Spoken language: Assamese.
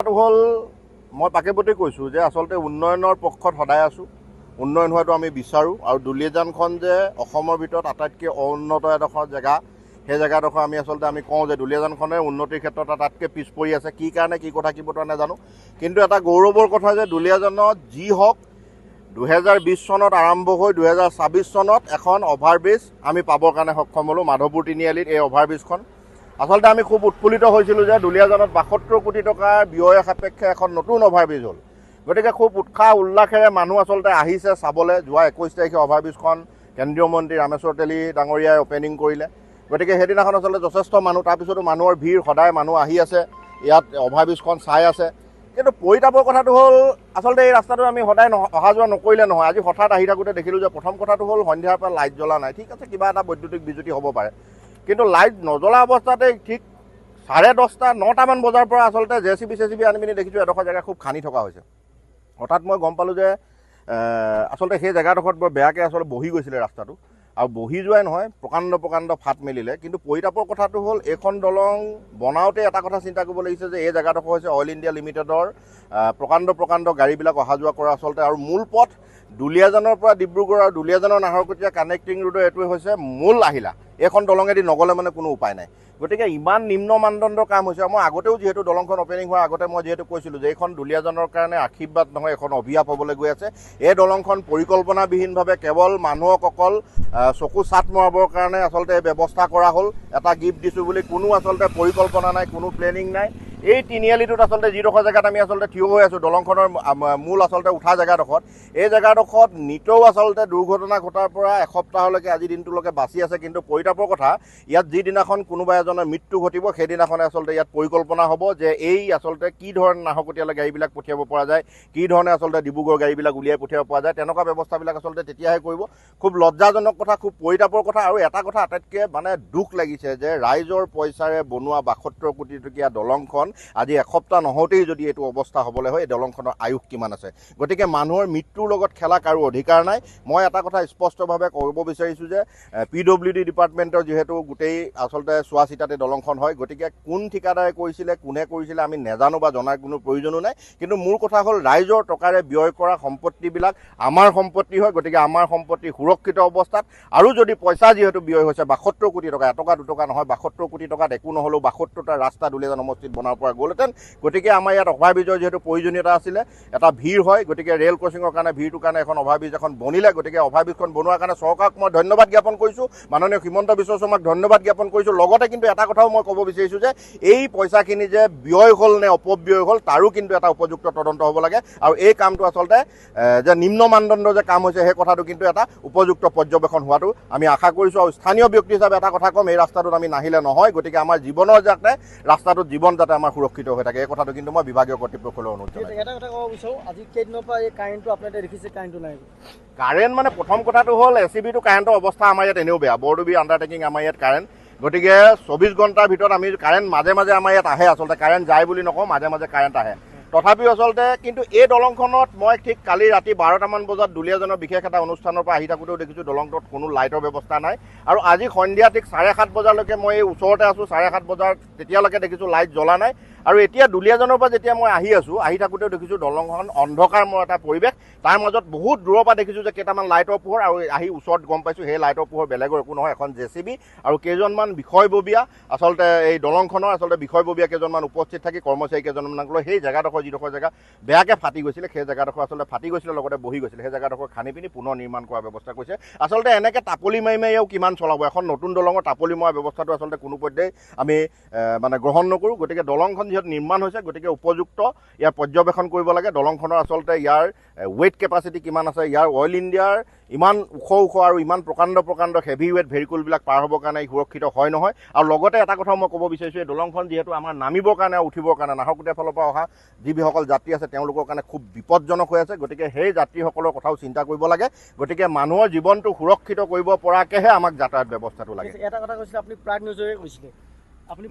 হল মই পাকেপতি কৈছোঁ যে আচলতে উন্নয়নৰ পক্ষত সদায় আছোঁ। উন্নয়ন হোৱাটো আমি বিচাৰোঁ আৰু দুলীয়াজানখন যে অসমৰ ভিতৰত আটাইতকৈ অউন্নত এডোখৰ জেগা, সেই জেগাডোখৰ আমি কওঁ যে দুলীয়াজানখনে উন্নতিৰ ক্ষেত্ৰত আটাইতকৈ পিছ পৰি আছে। কি কাৰণে কি কথা কি বতৰা নাজানো, কিন্তু এটা গৌৰৱৰ কথা যে দুলীয়াজানত যি হওক 2020 চনত আৰম্ভ হৈ 2026 চনত এখন অভাৰব্ৰিজ আমি পাবৰ কাৰণে সক্ষম হ'লোঁ। মাধৱপুৰ তিনিআলিত এই অভাৰব্ৰিজখন আচলতে আমি খুব উৎফুল্লিত হৈছিলোঁ যে দুলীয়াজানত 72 কোটি টকাৰ ব্যয় সাপেক্ষে এখন নতুন অভাৰব্ৰিজ হ'ল। গতিকে খুব উৎসাহ উল্লাসেৰে মানুহ আচলতে আহিছে চাবলৈ। যোৱা 21 তাৰিখে অভাৰব্ৰিজখন কেন্দ্ৰীয় মন্ত্ৰী ৰামেশ্বৰ তেলী ডাঙৰীয়াই অপেনিং কৰিলে। গতিকে সেইদিনাখন আচলতে যথেষ্ট মানুহ, তাৰপিছতো মানুহৰ ভিৰ, সদায় মানুহ আহি আছে ইয়াত অভাৰব্ৰিজখন চাই আছে। কিন্তু পৰিতাপৰ কথাটো হ'ল আচলতে এই ৰাস্তাটো আমি সদায় অহা যোৱা নকৰিলে নহয়। আজি হঠাৎ আহি থাকোঁতে দেখিলোঁ যে প্ৰথম কথাটো হ'ল সন্ধিয়াৰ পৰা লাইট জ্বলা নাই। ঠিক আছে, কিবা এটা বৈদ্যুতিক বিজুতি হ'ব পাৰে, কিন্তু লাইট নজ্বলা অৱস্থাতে ঠিক 10:30, 9টামান বজাৰ পৰা আচলতে জেচিবি আনি পিনি দেখিছোঁ এডোখৰ জেগা খুব খান্দি থকা হৈছে। হঠাৎ মই গম পালোঁ যে আচলতে সেই জেগাডোখৰত বৰ বেয়াকৈ আচলতে বহি গৈছিলে ৰাস্তাটো, আৰু বহি যোৱাই নহয় প্ৰকাণ্ড ফাট মেলিলে। কিন্তু পৰিতাপৰ কথাটো হ'ল এইখন দলং বনাওঁতে এটা কথা চিন্তা কৰিব লাগিছে যে এই জেগাডোখৰ হৈছে অইল ইণ্ডিয়া লিমিটেডৰ প্ৰকাণ্ড গাড়ীবিলাক অহা যোৱা কৰা আচলতে, আৰু মূল পথ দুলীয়াজানৰ পৰা ডিব্ৰুগড় আৰু দুলীয়াজানৰ নাহৰকটীয়া কানেক্টিং ৰোডৰ এইটোৱে হৈছে মূল আহিলা। এইখন দলঙেদি নগ'লে মানে কোনো উপায় নাই। গতিকে ইমান নিম্ন মানদণ্ডৰ কাম হৈছে। মই আগতেও যিহেতু দলংখন অপেনিং হোৱাৰ আগতে মই যিহেতু কৈছিলোঁ যে এইখন দুলীয়াজানৰ কাৰণে আশীৰ্বাদ নহয়, এখন অভিশাপ হ'বলৈ গৈ আছে। এই দলংখন পৰিকল্পনাবিহীনভাৱে কেৱল মানুহক অকল চকু চাট মৰাবৰ কাৰণে আচলতে ব্যৱস্থা কৰা হ'ল। এটা গিফ্ট দিছোঁ বুলি কোনো আচলতে পৰিকল্পনা নাই, কোনো প্লেনিং নাই। এই তিনিআলিটোত আচলতে যিডোখৰ জেগাত আমি আচলতে থিয় হৈ আছোঁ, দলংখনৰ মূল আচলতে উঠা জেগাডোখৰত, এই জেগাডোখৰত নিতৌ আচলতে দুৰ্ঘটনা ঘটাৰ পৰা এসপ্তাহলৈকে আজি দিনটোলৈকে বাচি আছে। কিন্তু পৰিতাপৰ কথা, ইয়াত যিদিনাখন কোনোবা এজনৰ মৃত্যু ঘটিব সেইদিনাখনে আচলতে ইয়াত পৰিকল্পনা হ'ব যে এই আচলতে কি ধৰণে নাহৰকটীয়ালৈ গাড়ীবিলাক পঠিয়াব পৰা যায়, কি ধৰণে আচলতে ডিব্ৰুগড় গাড়ীবিলাক উলিয়াই পঠিয়াব পৰা যায়, তেনেকুৱা ব্যৱস্থাবিলাক আচলতে তেতিয়াহে কৰিব। খুব লজ্জাজনক কথা, খুব পৰিতাপৰ কথা। আৰু এটা কথা আটাইতকৈ দুখ লাগিছে যে ৰাইজৰ পইচাৰে বনোৱা 72 কোটি টকীয়া দলংখন আজি এসপ্তাহ নহওঁতেই যদি এইটো অৱস্থা হ'বলৈ হয়, এই দলংখনৰ আয়ুস কিমান আছে। গতিকে মানুহৰ মৃত্যুৰ লগত খেলা কাৰো অধিকাৰ নাই। মই এটা কথা স্পষ্টভাৱে ক'ব বিচাৰিছোঁ যে PWD ডিপাৰ্টমেণ্টৰ যিহেতু গোটেই আচলতে চোৱা চিতাতে দলংখন হয়, গতিকে কোন ঠিকাদাৰে কৰিছিলে, কোনে কৰিছিলে আমি নাজানো বা জনাৰ কোনো প্ৰয়োজনো নাই। কিন্তু মোৰ কথা হ'ল ৰাইজৰ টকাৰে ব্যয় কৰা সম্পত্তিবিলাক আমাৰ সম্পত্তি হয়। গতিকে আমাৰ সম্পত্তি সুৰক্ষিত অৱস্থাত, আৰু যদি পইচা যিহেতু ব্যয় হৈছে 72 কোটি টকা, এটকা দুটকা নহয়, 72 কোটি টকাত একো নহ'লেও 72টা ৰাস্তা দুলীয়াজান সমষ্টিত বনাব পৰা গ'লহেঁতেন। গতিকে আমাৰ ইয়াত অভাৰব্ৰিজৰ যিহেতু প্ৰয়োজনীয়তা আছিলে, এটা ভিৰ হয়, গতিকে ৰেল ক্ৰচিঙৰ কাৰণে ভিৰটোৰ কাৰণে এখন অভাৰব্ৰিজ এখন বনিলে। গতিকে অভাৰব্ৰিজখন বনোৱাৰ কাৰণে চৰকাৰক মই ধন্যবাদ জ্ঞাপন কৰিছোঁ, মাননীয় হিমন্ত বিশ্ব শৰ্মাক ধন্যবাদ জ্ঞাপন কৰিছোঁ। লগতে কিন্তু এটা কথাও মই ক'ব বিচাৰিছোঁ যে এই পইচাখিনি যে ব্যয় হ'ল নে অপব্যয় হ'ল তাৰো কিন্তু এটা উপযুক্ত তদন্ত হ'ব লাগে। আৰু এই কামটো আচলতে যে নিম্ন মানদণ্ডৰ যে কাম হৈছে সেই কথাটো কিন্তু এটা উপযুক্ত পৰ্যবেক্ষণ হোৱাটো আমি আশা কৰিছোঁ। আৰু স্থানীয় ব্যক্তি হিচাপে এটা কথা ক'ম, এই ৰাস্তাটোত আমি নাহিলে নহয়। গতিকে আমাৰ জীৱনৰ যাতে ৰাস্তাটোত জীৱন যাতে আমাৰ সুৰক্ষিত হৈ থাকে, এই কথাটো কিন্তু মই বিভাগীয় কৰ্তৃপক্ষলৈ অনুৰোধ জনাইছোঁ। এটা কথা ক'ব বিচাৰোঁ, আজি কেইদিনৰ পৰা এই কাৰেণ্টটো আপোনালোকে দেখিছে, কাৰেণ্টটো নাই। কাৰেণ্ট মানে প্ৰথম কথাটো হ'ল SCBটো কাৰেণ্টৰ অৱস্থা আমাৰ ইয়াত এনেও বেয়া। বৰডুবি আণ্ডাৰটেকিং আমাৰ ইয়াত কাৰেণ্ট, গতিকে 24 ঘণ্টাৰ ভিতৰত আমি কাৰেণ্ট মাজে আমাৰ ইয়াত আহে। আচলতে কাৰেণ্ট যায় বুলি নকওঁ, মাজে কাৰেণ্ট আহে। তথাপিও আচলতে কিন্তু এই দলংখনত মই ঠিক কালি ৰাতি 12টামান বজাত দুলীয়াজানৰ বিশেষ এটা অনুষ্ঠানৰ পৰা আহি থাকোঁতেও দেখিছোঁ দলংটোত কোনো লাইটৰ ব্যৱস্থা নাই। আৰু আজি সন্ধিয়া ঠিক 7:30 বজালৈকে মই এই ওচৰতে আছোঁ, 7:30 বজাৰ তেতিয়ালৈকে দেখিছোঁ লাইট জ্বলা নাই। আৰু এতিয়া দুলীয়াজানৰ পৰা যেতিয়া মই আহি থাকোঁতেও দেখিছোঁ দলংখন অন্ধকাৰময় এটা পৰিৱেশ। তাৰ মাজত বহুত দূৰৰ পৰা দেখিছোঁ যে কেইটামান লাইটৰ পোহৰ, আৰু আহি ওচৰত গম পাইছোঁ সেই লাইটৰ পোহৰ বেলেগৰ একো নহয়, এখন JCB আৰু কেইজনমান বিষয়ববীয়া আচলতে এই দলংখনৰ আচলতে বিষয়ববীয়া কেইজনমান উপস্থিত থাকি কৰ্মচাৰী কেইজনমানক লৈ সেই জেগাডোখৰ যিডোখৰ জেগা বেয়াকৈ ফাটি গৈছিলে, সেই জেগাডোখৰ আচলতে ফাটি গৈছিলে, লগতে বহি গৈছিলে, সেই জেগাডোখৰ খানি পিনি পুনৰ নিৰ্মাণ কৰাৰ ব্যৱস্থা কৰিছে। আচলতে এনেকৈ টাপলি মাৰিও কিমান চলাব, এখন নতুন দলঙৰ টাপলি মৰা ব্যৱস্থাটো আচলতে কোনো পধ্যেই আমি গ্ৰহণ নকৰোঁ। গতিকে দলংখন যিহেতু নিৰ্মাণ হৈছে, গতিকে উপযুক্ত ইয়াৰ পৰ্যবেক্ষণ কৰিব লাগে। দলংখনৰ আচলতে ইয়াৰ ৱেইট কেপাচিটি কিমান আছে, ইয়াৰ অইল ইণ্ডিয়াৰ ইমান ওখ আৰু ইমান প্ৰকাণ্ড হেভি ৱেইট ভেহিকুলবিলাক পাৰ হ'বৰ কাৰণে সুৰক্ষিত হয় নহয়। আৰু লগতে এটা কথা মই ক'ব বিচাৰিছোঁ, এই দলংখন যিহেতু আমাৰ নামিবৰ কাৰণে আৰু উঠিবৰ কাৰণে নাহৰকটীয়াৰ ফালৰ পৰা অহা যিসকল যাত্ৰী আছে তেওঁলোকৰ কাৰণে খুব বিপদজনক হৈ আছে। গতিকে সেই যাত্ৰীসকলৰ কথাও চিন্তা কৰিব লাগে। গতিকে মানুহৰ জীৱনটো সুৰক্ষিত কৰিব পৰাকৈহে আমাক যাতায়াত ব্যৱস্থাটো লাগে। এটা কথা কৈছিলে আপুনি, প্ৰাগ নিউজৰে কৈছিলে আপুনি।